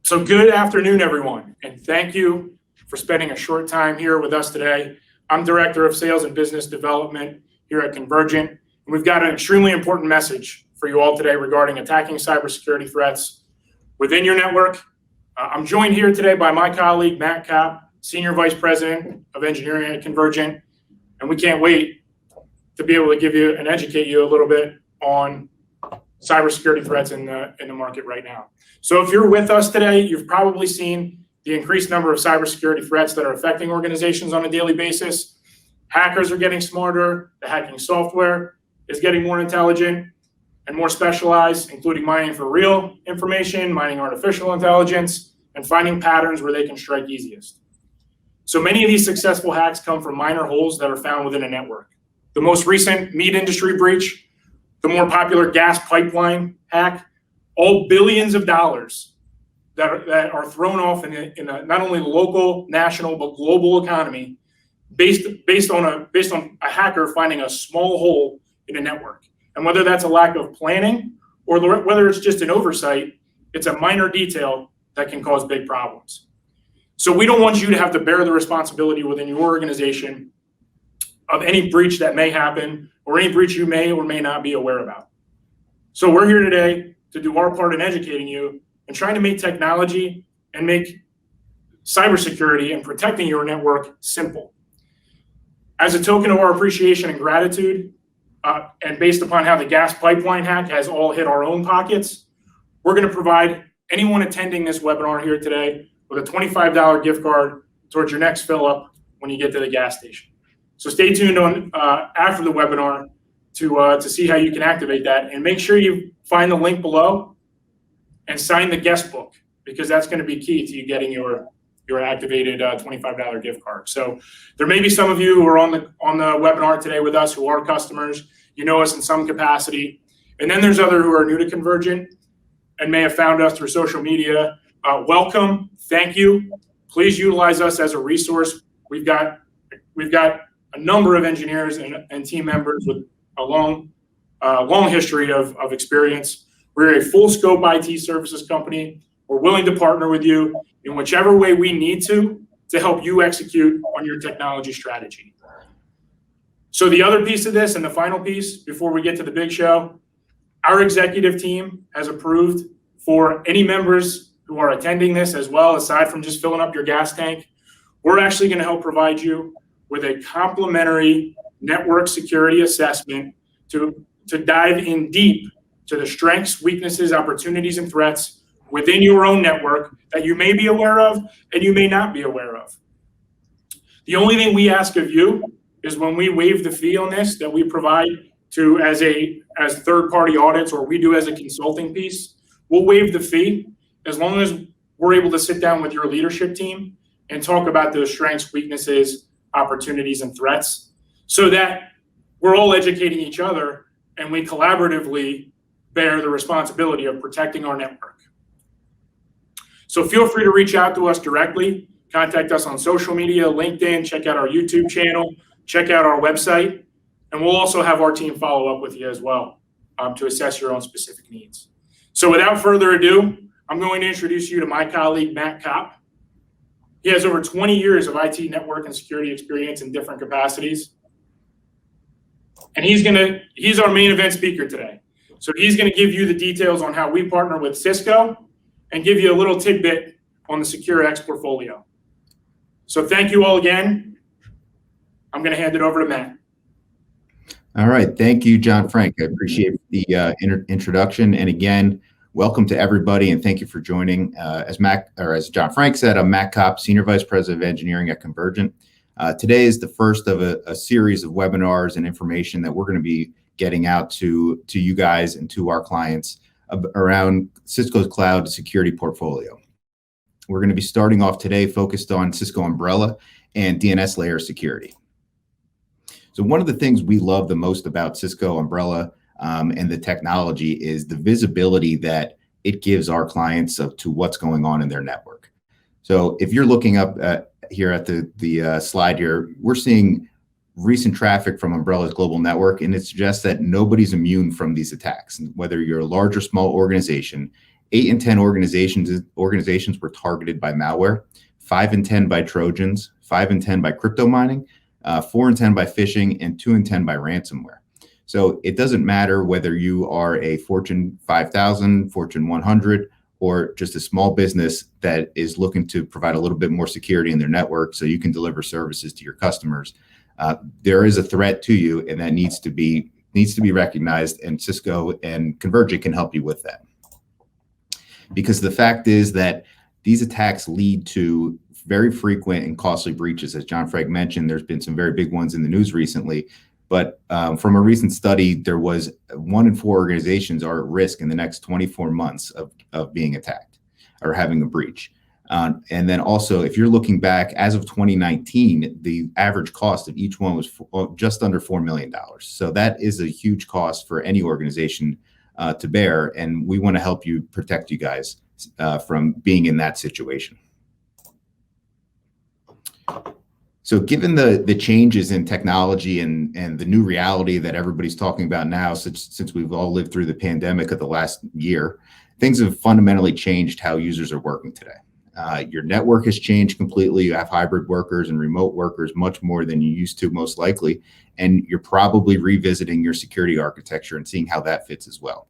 So good afternoon, everyone, and thank you for spending a short time here with us today. I'm Director of Sales and Business Development here at Convergent, and we've got an extremely important message for you all today regarding attacking cybersecurity threats within your network. I'm joined here today by my colleague, Matt Kopp, Senior Vice President of Engineering at Convergent, and we can't wait to be able to give you and educate you a little bit on cybersecurity threats in the market right now. So if you're with us today, you've probably seen the increased number of cybersecurity threats that are affecting organizations on a daily basis. Hackers are getting smarter, the hacking software is getting more intelligent and more specialized, including mining for real information, mining artificial intelligence, and finding patterns where they can strike easiest. So many of these successful hacks come from minor holes that are found within a network. The most recent meat industry breach, the more popular gas pipeline hack, all billions of dollars that are thrown off in not only local, national, but global economy based on a hacker finding a small hole in a network. And whether that's a lack of planning or whether it's just an oversight, it's a minor detail that can cause big problems. So we don't want you to have to bear the responsibility within your organization of any breach that may happen or any breach you may or may not be aware about. So we're here today to do our part in educating you and trying to make technology and make cybersecurity and protecting your network simple. As a token of our appreciation and gratitude, and based upon how the gas pipeline hack has all hit our own pockets, we're going to provide anyone attending this webinar here today with a $25 gift card towards your next fill up when you get to the gas station. So stay tuned on after the webinar to see how you can activate that, and make sure you find the link below and sign the guest book, because that's going to be key to you getting your activated $25 gift card. So there may be some of you who are on the webinar today with us who are customers. You know us in some capacity, and then there's other who are new to Convergent and may have found us through social media. Welcome, thank you. Please utilize us as a resource. We've got a number of engineers and team members with a long history of experience. We're a full scope IT services company. We're willing to partner with you in whichever way we need to help you execute on your technology strategy. So the other piece of this, and the final piece before we get to the big show, our executive team has approved for any members who are attending this as well, aside from just filling up your gas tank, we're actually going to help provide you with a complimentary network security assessment to dive in deep to the strengths, weaknesses, opportunities, and threats within your own network that you may be aware of and you may not be aware of. The only thing we ask of you is when we waive the fee on this that we provide to as third-party audits, or we do as a consulting piece, we'll waive the fee as long as we're able to sit down with your leadership team and talk about those strengths, weaknesses, opportunities, and threats, so that we're all educating each other and we collaboratively bear the responsibility of protecting our network. So feel free to reach out to us directly, contact us on social media, LinkedIn, check out our YouTube channel, check out our website, and we'll also have our team follow up with you as well to assess your own specific needs. So without further ado, I'm going to introduce you to my colleague, Matt Kopp. He has over 20 years of IT network and security experience in different capacities. And he's our main event speaker today. So he's going to give you the details on how we partner with Cisco and give you a little tidbit on the SecureX portfolio. So thank you all again. I'm going to hand it over to Matt. All right. Thank you, John Frank. I appreciate the introduction. And again, welcome to everybody, and thank you for joining. As John Frank said, I'm Matt Kopp, Senior Vice President of Engineering at Convergent. Today is the first of a series of webinars and information that we're going to be getting out to you guys and to our clients around Cisco's cloud security portfolio. We're going to be starting off today focused on Cisco Umbrella and DNS layer security. So one of the things we love the most about Cisco Umbrella and the technology is the visibility that it gives our clients to what's going on in their network. So if you're looking up here at the slide here, we're seeing recent traffic from Umbrella's global network, and it suggests that nobody's immune from these attacks. And whether you're a large or small organization, 8 in 10 organizations were targeted by malware, 5 in 10 by Trojans, 5 in 10 by crypto mining, 4 in 10 by phishing, and 2 in 10 by ransomware. So it doesn't matter whether you are a Fortune 5,000, Fortune 100, or just a small business that is looking to provide a little bit more security in their network so you can deliver services to your customers. There is a threat to you, and that needs to be recognized, and Cisco and Convergent can help you with that. Because the fact is that these attacks lead to very frequent and costly breaches. As John Frank mentioned, there's been some very big ones in the news recently, but from a recent study, there was 1 in 4 organizations are at risk in the next 24 months of being attacked or having a breach. And then also, if you're looking back, as of 2019, the average cost of each one was just under $4 million. So that is a huge cost for any organization to bear, and we want to help you protect you guys from being in that situation. So given the changes in technology and the new reality that everybody's talking about now, since we've all lived through the pandemic of the last year, things have fundamentally changed how users are working today. Your network has changed completely. You have hybrid workers and remote workers much more than you used to, most likely. And you're probably revisiting your security architecture and seeing how that fits as well.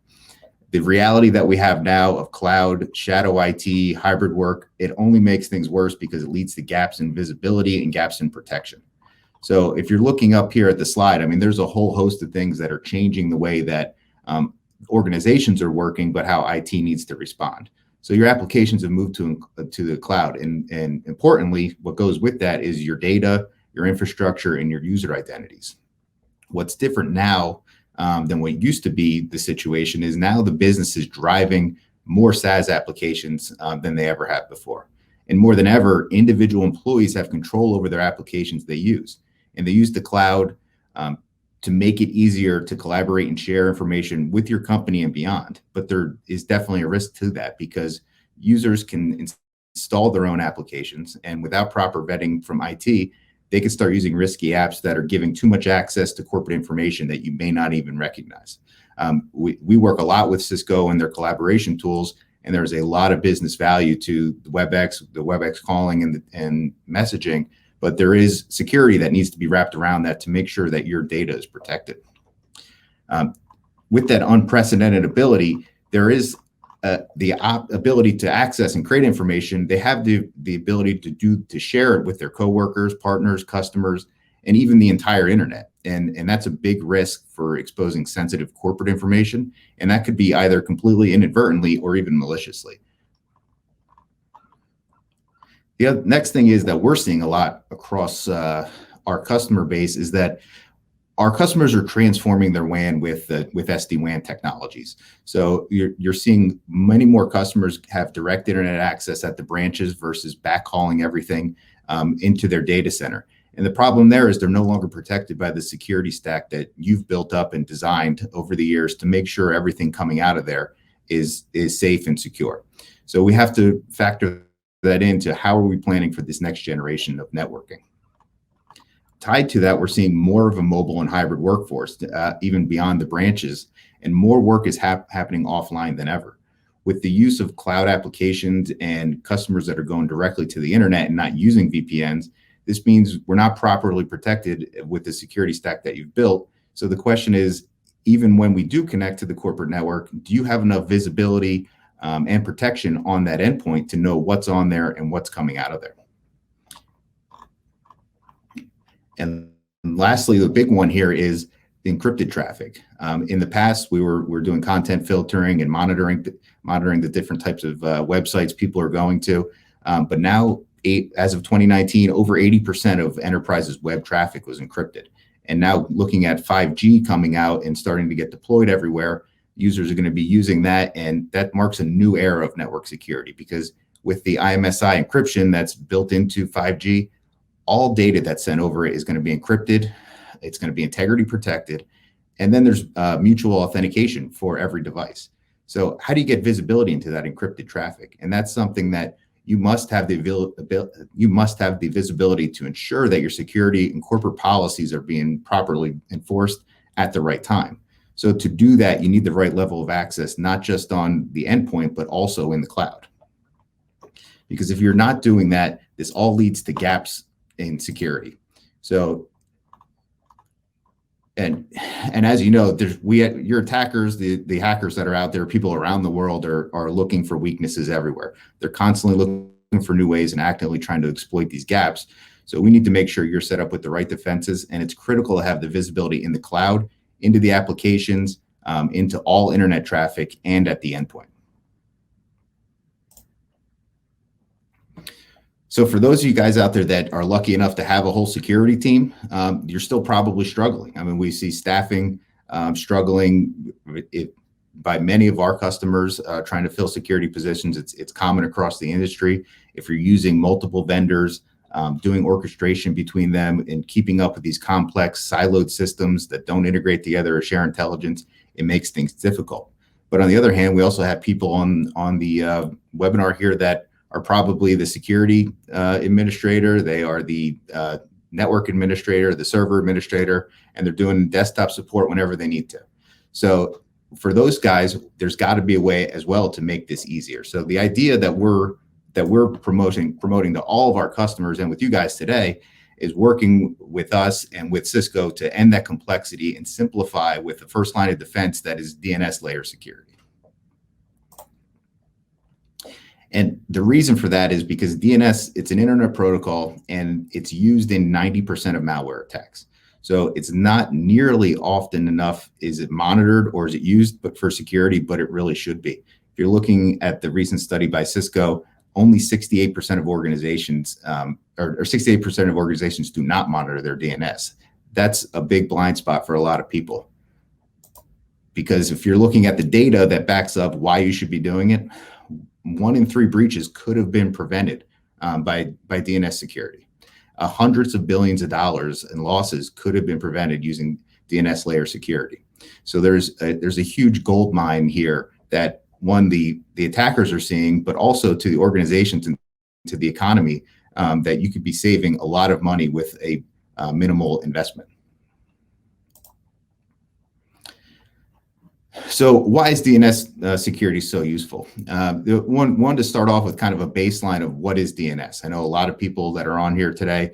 The reality that we have now of cloud, shadow IT, hybrid work, it only makes things worse because it leads to gaps in visibility and gaps in protection. So if you're looking up here at the slide, I mean, there's a whole host of things that are changing the way that organizations are working, but how IT needs to respond. So your applications have moved to the cloud. And importantly, what goes with that is your data, your infrastructure, and your user identities. What's different now than what used to be the situation is now the business is driving more SaaS applications than they ever have before. And more than ever, individual employees have control over their applications they use. And they use the cloud to make it easier to collaborate and share information with your company and beyond. But there is definitely a risk to that because users can install their own applications, and without proper vetting from IT, they can start using risky apps that are giving too much access to corporate information that you may not even recognize. We work a lot with Cisco and their collaboration tools, and there's a lot of business value to the WebEx calling and messaging, but there is security that needs to be wrapped around that to make sure that your data is protected. With that unprecedented ability, there is the ability to access and create information. They have the ability to share it with their coworkers, partners, customers, and even the entire internet. And that's a big risk for exposing sensitive corporate information. And that could be either completely inadvertently or even maliciously. The next thing is that we're seeing a lot across our customer base is that our customers are transforming their WAN with SD-WAN technologies. So you're seeing many more customers have direct internet access at the branches versus backhauling everything into their data center. And the problem there is they're no longer protected by the security stack that you've built up and designed over the years to make sure everything coming out of there is safe and secure. So we have to factor that into how are we planning for this next generation of networking. Tied to that, we're seeing more of a mobile and hybrid workforce, even beyond the branches, and more work is happening offline than ever. With the use of cloud applications and customers that are going directly to the internet and not using VPNs, this means we're not properly protected with the security stack that you've built. So the question is, even when we do connect to the corporate network, do you have enough visibility and protection on that endpoint to know what's on there and what's coming out of there? And lastly, the big one here is encrypted traffic. In the past, we were doing content filtering and monitoring the different types of websites people are going to. But now, as of 2019, over 80% of enterprises' web traffic was encrypted. And now looking at 5G coming out and starting to get deployed everywhere, users are going to be using that. And that marks a new era of network security because with the IMSI encryption that's built into 5G, all data that's sent over it is going to be encrypted. It's going to be integrity protected. And then there's mutual authentication for every device. So how do you get visibility into that encrypted traffic? And that's something that you must have the visibility to ensure that your security and corporate policies are being properly enforced at the right time. So to do that, you need the right level of access, not just on the endpoint, but also in the cloud. Because if you're not doing that, this all leads to gaps in security. So, and as you know, your attackers, the hackers that are out there, people around the world are looking for weaknesses everywhere. They're constantly looking for new ways and actively trying to exploit these gaps. So we need to make sure you're set up with the right defenses, and it's critical to have the visibility in the cloud, into the applications, into all internet traffic, and at the endpoint. So for those of you guys out there that are lucky enough to have a whole security team, you're still probably struggling. I mean, we see staffing struggling by many of our customers trying to fill security positions. It's common across the industry. If you're using multiple vendors, doing orchestration between them and keeping up with these complex siloed systems that don't integrate together or share intelligence, it makes things difficult. But on the other hand, we also have people on the webinar here that are probably the security administrator, they are the network administrator, the server administrator, and they're doing desktop support whenever they need to. So for those guys, there's got to be a way as well to make this easier. So the idea that we're promoting to all of our customers and with you guys today is working with us and with Cisco to end that complexity and simplify with the first line of defense that is DNS layer security. And the reason for that is because DNS, it's an internet protocol and it's used in 90% of malware attacks. So it's not nearly often enough is it monitored or is it used but for security, but it really should be. If you're looking at the recent study by Cisco, only 68% of organizations or 68% of organizations do not monitor their DNS. That's a big blind spot for a lot of people. Because if you're looking at the data that backs up why you should be doing it, 1 in 3 breaches could have been prevented by DNS security. Hundreds of billions of dollars in losses could have been prevented using DNS layer security. So there's a huge gold mine here that the attackers are seeing, but also to the organizations and to the economy that you could be saving a lot of money with a minimal investment. So why is DNS security so useful? One to start off with kind of a baseline of what is DNS. I know a lot of people that are on here today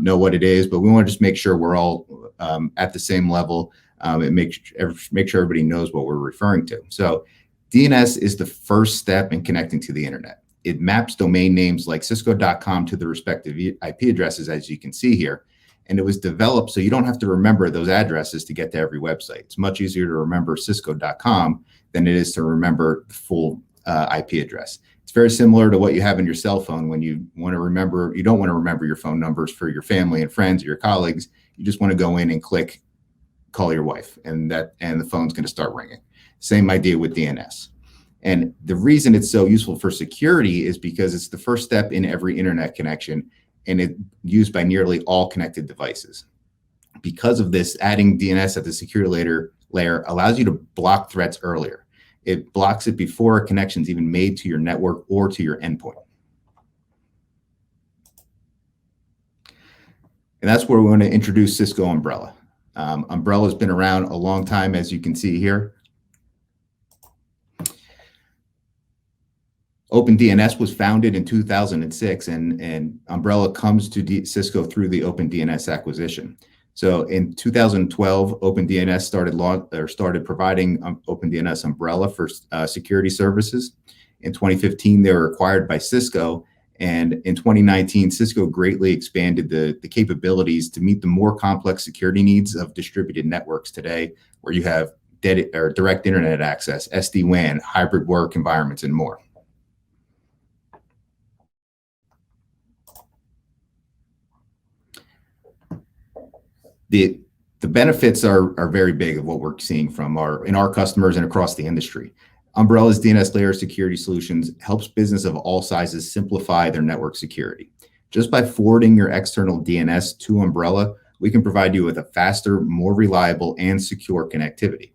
know what it is, but we want to just make sure we're all at the same level and make sure everybody knows what we're referring to. So DNS is the first step in connecting to the internet. It maps domain names like cisco.com to the respective IP addresses, as you can see here. And it was developed so you don't have to remember those addresses to get to every website. It's much easier to remember cisco.com than it is to remember the full IP address. It's very similar to what you have in your cell phone when you don't want to remember your phone numbers for your family and friends or your colleagues. You just want to go in and click, call your wife, and the phone's going to start ringing. Same idea with DNS. And the reason it's so useful for security is because it's the first step in every internet connection, and it's used by nearly all connected devices. Because of this, adding DNS at the security layer allows you to block threats earlier. It blocks it before a connection is even made to your network or to your endpoint. And that's where we want to introduce Cisco Umbrella. Umbrella has been around a long time, as you can see here. OpenDNS was founded in 2006, and Umbrella comes to Cisco through the OpenDNS acquisition. So in 2012, OpenDNS started providing OpenDNS Umbrella for security services. In 2015, they were acquired by Cisco, and in 2019, Cisco greatly expanded the capabilities to meet the more complex security needs of distributed networks today, where you have direct internet access, SD-WAN, hybrid work environments, and more. The benefits are very big of what we're seeing in our customers and across the industry. Umbrella's DNS layer security solutions helps business of all sizes simplify their network security. Just by forwarding your external DNS to Umbrella, we can provide you with a faster, more reliable, and secure connectivity.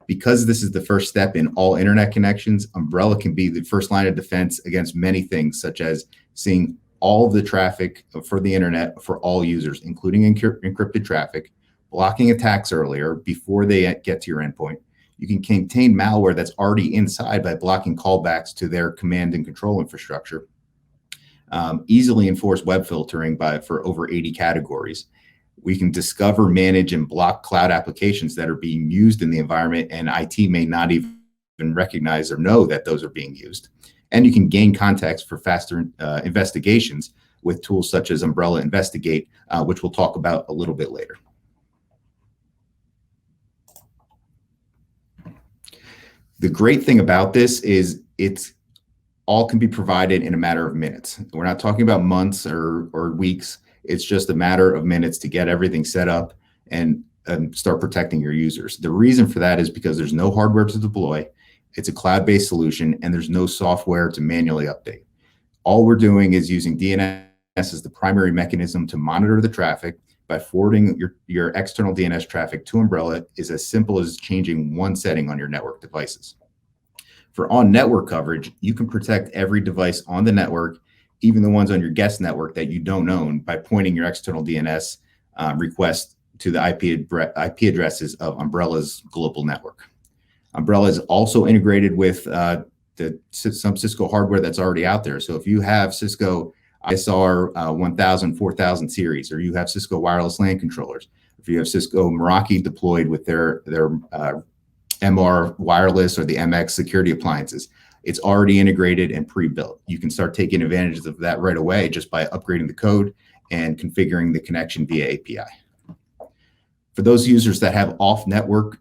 Because this is the first step in all internet connections, Umbrella can be the first line of defense against many things, such as seeing all of the traffic for the internet for all users, including encrypted traffic, blocking attacks earlier before they get to your endpoint. You can contain malware that's already inside by blocking callbacks to their command and control infrastructure. Easily enforce web filtering for over 80 categories. We can discover, manage, and block cloud applications that are being used in the environment, and IT may not even recognize or know that those are being used. And you can gain context for faster investigations with tools such as Umbrella Investigate, which we'll talk about a little bit later. The great thing about this is it's all can be provided in a matter of minutes. We're not talking about months or weeks. It's just a matter of minutes to get everything set up and start protecting your users. The reason for that is because there's no hardware to deploy. It's a cloud-based solution, and there's no software to manually update. All we're doing is using DNS as the primary mechanism to monitor the traffic. By forwarding your external DNS traffic to Umbrella is as simple as changing one setting on your network devices. For on-network coverage, you can protect every device on the network, even the ones on your guest network that you don't own, by pointing your external DNS request to the IP addresses of Umbrella's global network. Umbrella is also integrated with some Cisco hardware that's already out there. So if you have Cisco ISR 1000, 4000 series, or you have Cisco wireless LAN controllers, if you have Cisco Meraki deployed with their MR wireless or the MX security appliances, it's already integrated and pre-built. You can start taking advantage of that right away just by upgrading the code and configuring the connection via API. For those users that have off-network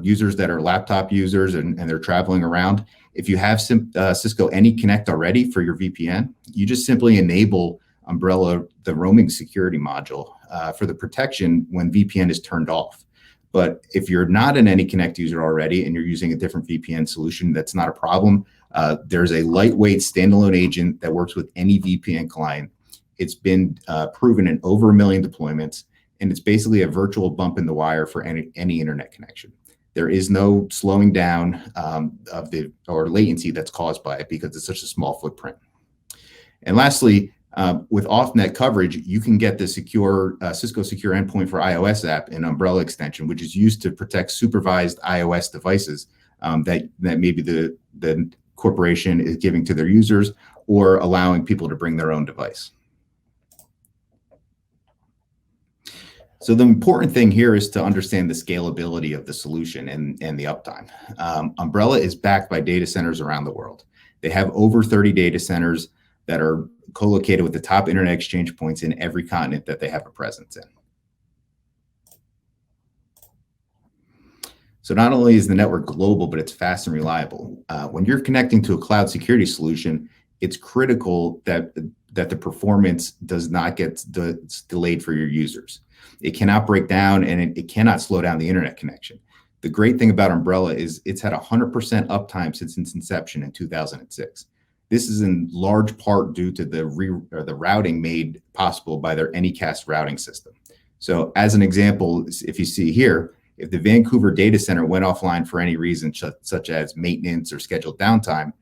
users that are laptop users and they're traveling around, if you have Cisco AnyConnect already for your VPN, you just simply enable Umbrella, the roaming security module, for the protection when VPN is turned off. But if you're not an AnyConnect user already and you're using a different VPN solution, that's not a problem. There's a lightweight standalone agent that works with any VPN client. It's been proven in over 1 million deployments, and it's basically a virtual bump in the wire for any internet connection. There is no slowing down or latency that's caused by it because it's such a small footprint. And lastly, with off-net coverage, you can get the secure Cisco Secure Endpoint for iOS app and Umbrella extension, which is used to protect supervised iOS devices that maybe the corporation is giving to their users or allowing people to bring their own device. So the important thing here is to understand the scalability of the solution and the uptime. Umbrella is backed by data centers around the world. They have over 30 data centers that are co-located with the top internet exchange points in every continent that they have a presence in. So not only is the network global, but it's fast and reliable. When you're connecting to a cloud security solution, it's critical that the performance does not get delayed for your users. It cannot break down and it cannot slow down the internet connection. The great thing about Umbrella is it's had 100% uptime since its inception in 2006. This is in large part due to the routing made possible by their Anycast routing system. So as an example, if you see here, if the Vancouver data center went offline for any reason, such as maintenance or scheduled downtime,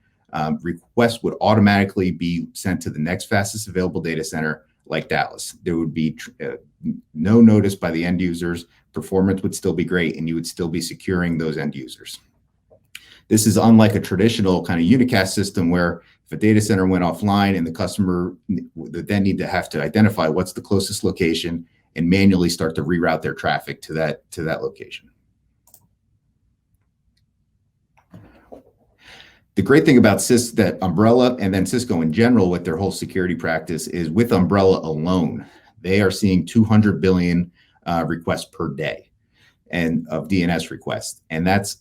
requests would automatically be sent to the next fastest available data center, like Dallas. There would be no notice by the end users, performance would still be great, and you would still be securing those end users. This is unlike a traditional kind of unicast system where if a data center went offline and the customer would then need to have to identify what's the closest location and manually start to reroute their traffic to that location. The great thing about that Umbrella and then Cisco in general with their whole security practice is with Umbrella alone, they are seeing 200 billion requests per day and of DNS requests. And that's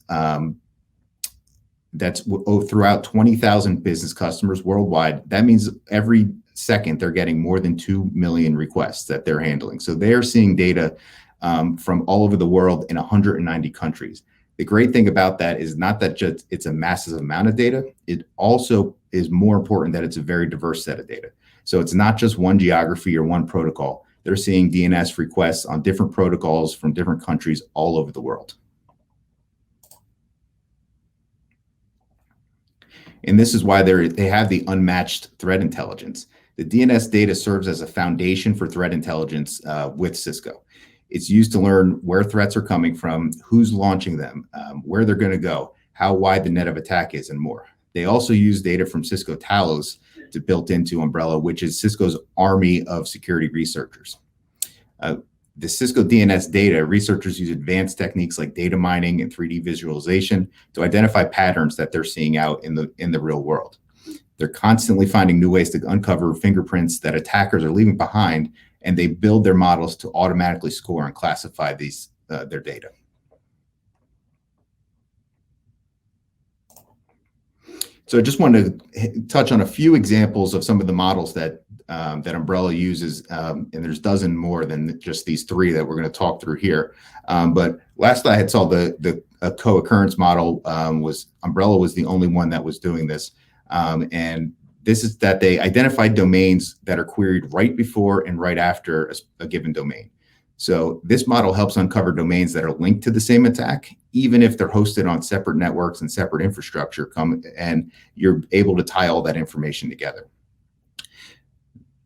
throughout 20,000 business customers worldwide. That means every second they're getting more than 2 million requests that they're handling. So they are seeing data from all over the world in 190 countries. The great thing about that is not that just it's a massive amount of data. It also is more important that it's a very diverse set of data. So it's not just one geography or one protocol. They're seeing DNS requests on different protocols from different countries all over the world. And this is why they have the unmatched threat intelligence. The DNS data serves as a foundation for threat intelligence with Cisco. It's used to learn where threats are coming from, who's launching them, where they're going to go, how wide the net of attack is, and more. They also use data from Cisco Talos to built into Umbrella, which is Cisco's army of security researchers. The Cisco DNS data, researchers use advanced techniques like data mining and 3D visualization to identify patterns that they're seeing out in the real world. They're constantly finding new ways to uncover fingerprints that attackers are leaving behind, and they build their models to automatically score and classify their data. So I just wanted to touch on a few examples of some of the models that Umbrella uses, and there's a dozen more than just these three that we're going to talk through here. But last I had saw the co-occurrence model Umbrella was the only one that was doing this, and this is that they identified domains that are queried right before and right after a given domain. So this model helps uncover domains that are linked to the same attack, even if they're hosted on separate networks and separate infrastructure, and you're able to tie all that information together.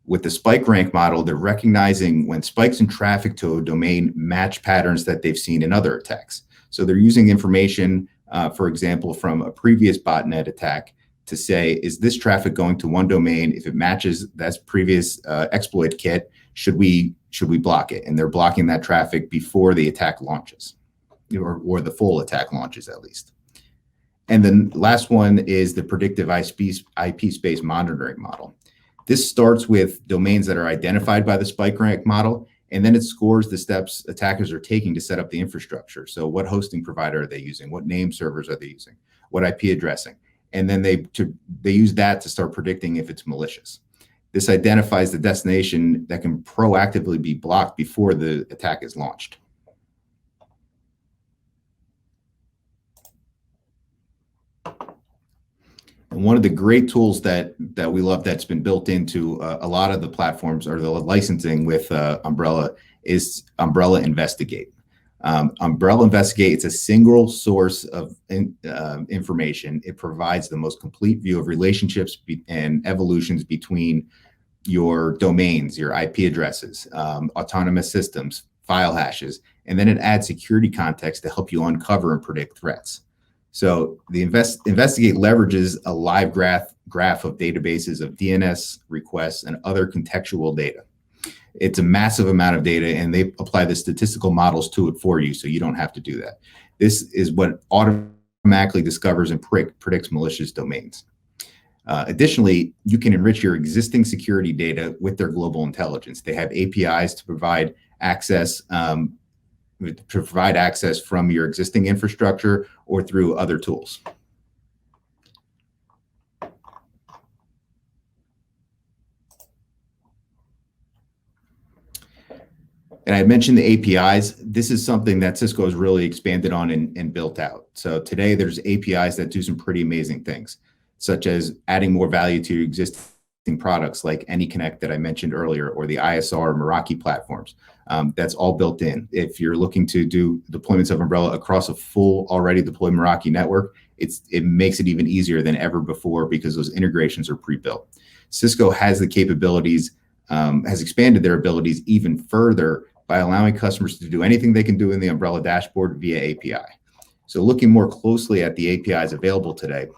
With the spike rank model, they're recognizing when spikes in traffic to a domain match patterns that they've seen in other attacks. So they're using information, for example, from a previous botnet attack to say, is this traffic going to one domain? If it matches that previous exploit kit, should we block it? And they're blocking that traffic before the attack launches, or the full attack launches at least. And then last one is the predictive IP space monitoring model. This starts with domains that are identified by the spike rank model, and then it scores the steps attackers are taking to set up the infrastructure. So what hosting provider are they using? What name servers are they using? What IP addressing? And then they use that to start predicting if it's malicious. This identifies the destination that can proactively be blocked before the attack is launched. And one of the great tools that we love that's been built into a lot of the platforms or the licensing with Umbrella is Umbrella Investigate. Umbrella Investigate, it's a single source of information. It provides the most complete view of relationships and evolutions between your domains, your IP addresses, autonomous systems, file hashes, and then it adds security context to help you uncover and predict threats. So the Investigate leverages a live graph of databases of DNS requests and other contextual data. It's a massive amount of data, and they apply the statistical models to it for you, so you don't have to do that. This is what automatically discovers and predicts malicious domains. Additionally, you can enrich your existing security data with their global intelligence. They have APIs to provide access from your existing infrastructure or through other tools. And I mentioned the APIs. This is something that Cisco has really expanded on and built out. So today there's APIs that do some pretty amazing things, such as adding more value to your existing products like AnyConnect that I mentioned earlier, or the ISR Meraki platforms. That's all built in. If you're looking to do deployments of Umbrella across a full already deployed Meraki network, it makes it even easier than ever before because those integrations are pre-built. Cisco has the capabilities, has expanded their abilities even further by allowing customers to do anything they can do in the Umbrella dashboard via API. So looking more closely at the APIs available today,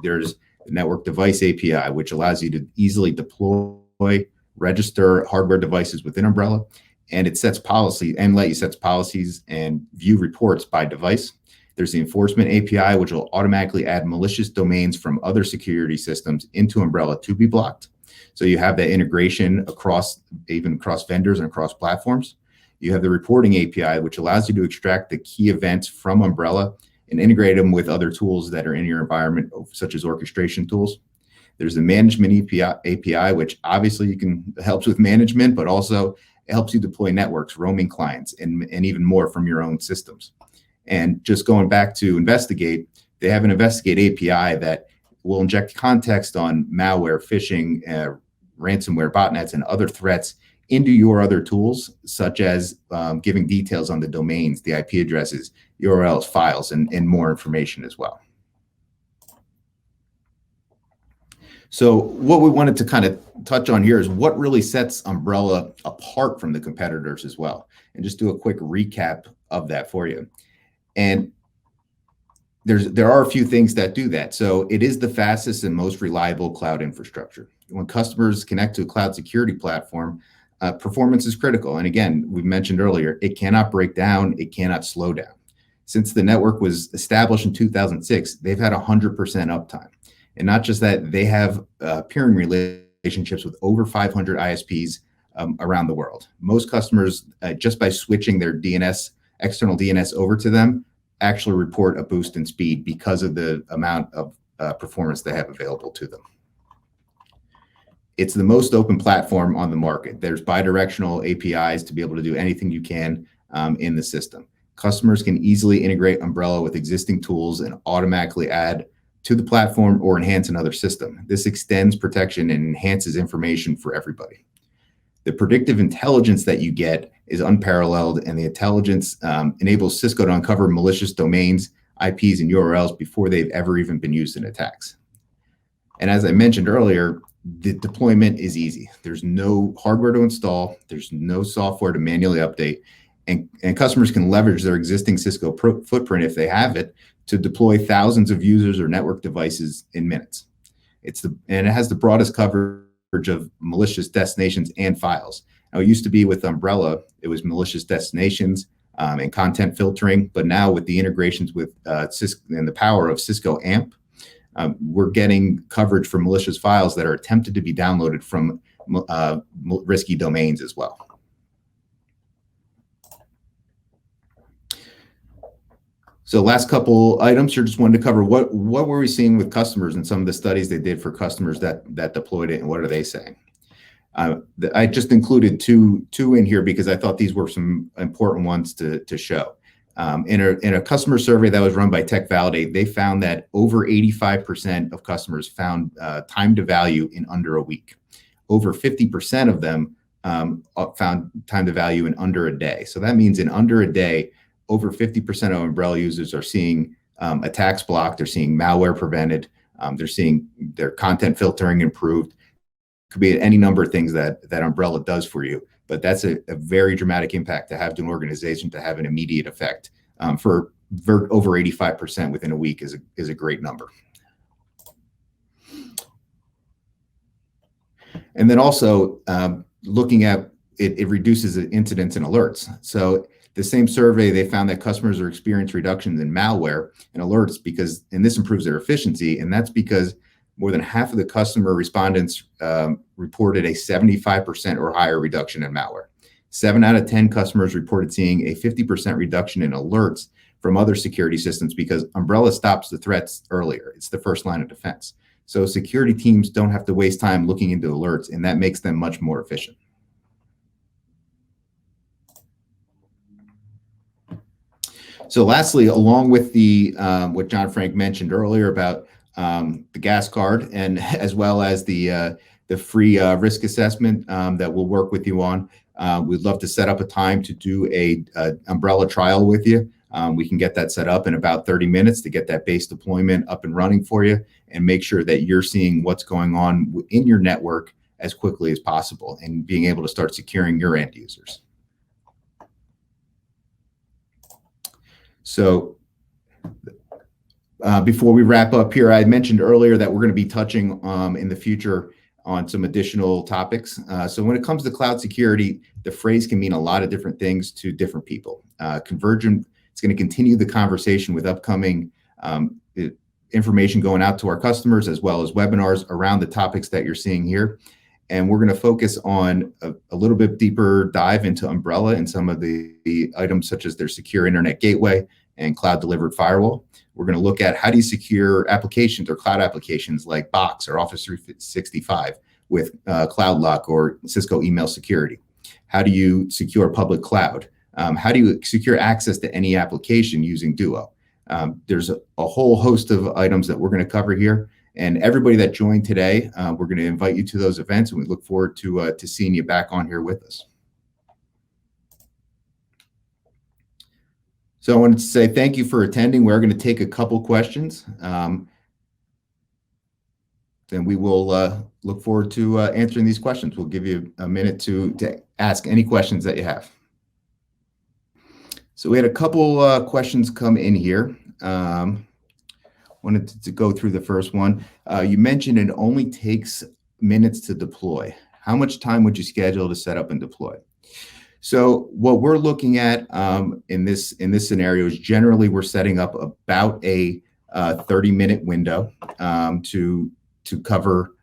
there's the Network Device API, which allows you to easily deploy, register hardware devices within Umbrella, and it sets policy and let you set policies and view reports by device. There's the Enforcement API, which will automatically add malicious domains from other security systems into Umbrella to be blocked. So you have that integration across vendors and across platforms. You have the Reporting API, which allows you to extract the key events from Umbrella and integrate them with other tools that are in your environment, such as orchestration tools. There's the Management API, which obviously helps with management, but also it helps you deploy networks, roaming clients, and even more from your own systems. And just going back to Investigate, they have an Investigate API that will inject context on malware, phishing, ransomware, botnets, and other threats into your other tools, such as giving details on the domains, the IP addresses, URLs, files, and more information as well. So what we wanted to kind of touch on here is what really sets Umbrella apart from the competitors as well, and just do a quick recap of that for you. And there are a few things that do that. So it is the fastest and most reliable cloud infrastructure. When customers connect to a cloud security platform, performance is critical. And again, we mentioned earlier, it cannot break down, it cannot slow down. Since the network was established in 2006, they've had 100% uptime. And not just that, they have peering relationships with over 500 ISPs around the world. Most customers, just by switching their DNS, external DNS over to them, actually report a boost in speed because of the amount of performance they have available to them. It's the most open platform on the market. There's bidirectional APIs to be able to do anything you can in the system. Customers can easily integrate Umbrella with existing tools and automatically add to the platform or enhance another system. This extends protection and enhances information for everybody. The predictive intelligence that you get is unparalleled, and the intelligence enables Cisco to uncover malicious domains, IPs, and URLs before they've ever even been used in attacks. And as I mentioned earlier, the deployment is easy. There's no hardware to install, there's no software to manually update, and customers can leverage their existing Cisco footprint, if they have it, to deploy thousands of users or network devices in minutes. And it has the broadest coverage of malicious destinations and files. Now, it used to be with Umbrella, it was malicious destinations and content filtering, but now with the integrations with Cisco and the power of Cisco AMP, we're getting coverage for malicious files that are attempted to be downloaded from risky domains as well. So last couple items here, just wanted to cover what were we seeing with customers and some of the studies they did for customers that deployed it, and what are they saying? I just included two in here because I thought these were some important ones to show. In a customer survey that was run by Tech Validate, they found that over 85% of customers found time to value in under a week. Over 50% of them found time to value in under a day. So that means in under a day, over 50% of Umbrella users are seeing attacks blocked, they're seeing malware prevented, they're seeing their content filtering improved. Could be any number of things that Umbrella does for you, but that's a very dramatic impact to have to an organization to have an immediate effect. For over 85% within a week is a great number. And then also looking at it reduces the incidents and alerts. So the same survey, they found that customers are experiencing reductions in malware and alerts and this improves their efficiency. And that's because more than half of the customer respondents reported a 75% or higher reduction in malware. 7 out of 10 customers reported seeing a 50% reduction in alerts from other security systems because Umbrella stops the threats earlier. It's the first line of defense. So security teams don't have to waste time looking into alerts, and that makes them much more efficient. So lastly, along with the what John Frank mentioned earlier about the gas card, and as well as the free risk assessment that we'll work with you on, we'd love to set up a time to do a Umbrella trial with you. We can get that set up in about 30 minutes to get that base deployment up and running for you and make sure that you're seeing what's going on in your network as quickly as possible and being able to start securing your end users. So before we wrap up here, I mentioned earlier that we're going to be touching in the future on some additional topics. So when it comes to cloud security, the phrase can mean a lot of different things to different people. Convergent is going to continue the conversation with upcoming information going out to our customers, as well as webinars around the topics that you're seeing here. And we're going to focus on a little bit deeper dive into Umbrella and some of the items such as their secure internet gateway and cloud delivered firewall. We're going to look at how do you secure applications or cloud applications like Box or Office 365 with Cloud Lock or Cisco email security. How do you secure public cloud? How do you secure access to any application using Duo? There's a whole host of items that we're going to cover here. And everybody that joined today, we're going to invite you to those events, and we look forward to seeing you back on here with us. So I wanted to say thank you for attending. We're going to take a couple questions. then we will look forward to answering these questions. We'll give you a minute to ask any questions that you have. So we had a couple questions come in here. Wanted to go through the first one. You mentioned it only takes minutes to deploy. How much time would you schedule to set up and deploy? So what we're looking at in this scenario is generally we're setting up about a 30-minute window to cover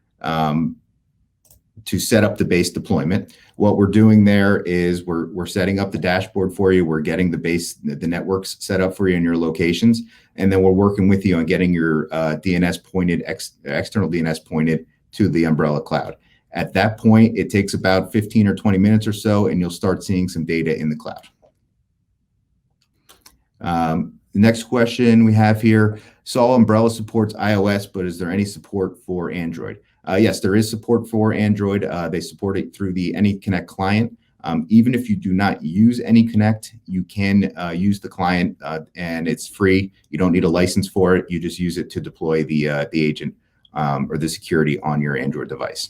to set up the base deployment. What we're doing there is we're setting up the dashboard for you. We're getting the networks set up for you in your locations, and then we're working with you on getting your DNS pointed, external DNS pointed to the Umbrella Cloud. At that point, it takes about 15 or 20 minutes or so, and you'll start seeing some data in the cloud. The next question we have here, saw Umbrella supports iOS, but is there any support for Android? Yes, there is support for Android. They support it through the AnyConnect client. Even if you do not use AnyConnect, you can use the client, and it's free. You don't need a license for it. You just use it to deploy the agent or the security on your Android device.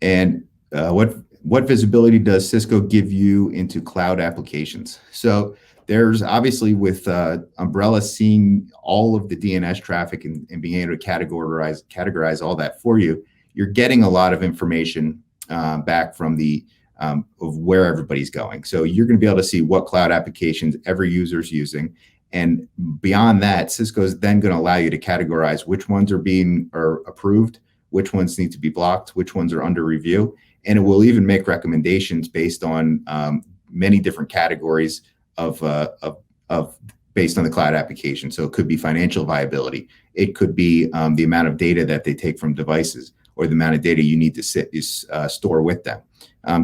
And what visibility does Cisco give you into cloud applications? So there's obviously with Umbrella seeing all of the DNS traffic and being able to categorize all that for you, you're getting a lot of information back from the of where everybody's going. So you're going to be able to see what cloud applications every user is using. And beyond that, Cisco is then going to allow you to categorize which ones are approved, which ones need to be blocked, which ones are under review. And it will even make recommendations based on many different categories of based on the cloud application. So it could be financial viability. It could be the amount of data that they take from devices, or the amount of data you need to store with them.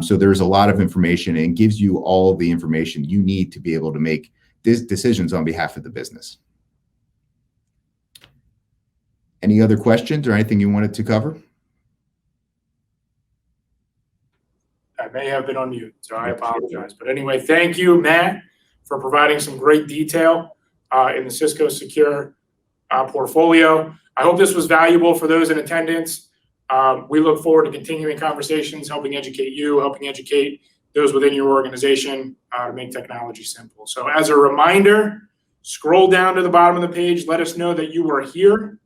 So there's a lot of information, and gives you all the information you need to be able to make decisions on behalf of the business. Any other questions or anything you wanted to cover? I may have been on mute, so I apologize. But anyway, thank you, Matt, for providing some great detail in the Cisco Secure portfolio. I hope this was valuable for those in attendance. We look forward to continuing conversations, helping educate you, helping educate those within your organization to make technology simple. So as a reminder, scroll down to the bottom of the page. Let us know that you were here.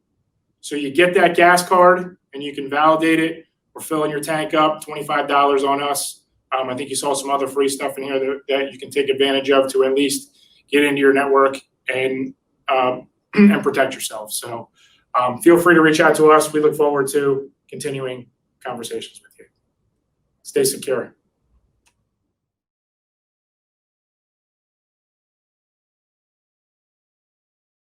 So you get that gas card and you can validate it. We're filling your tank up, $25 on us. I think you saw some other free stuff in here that you can take advantage of to at least get into your network and protect yourself. So feel free to reach out to us. We look forward to continuing conversations with you. Stay secure.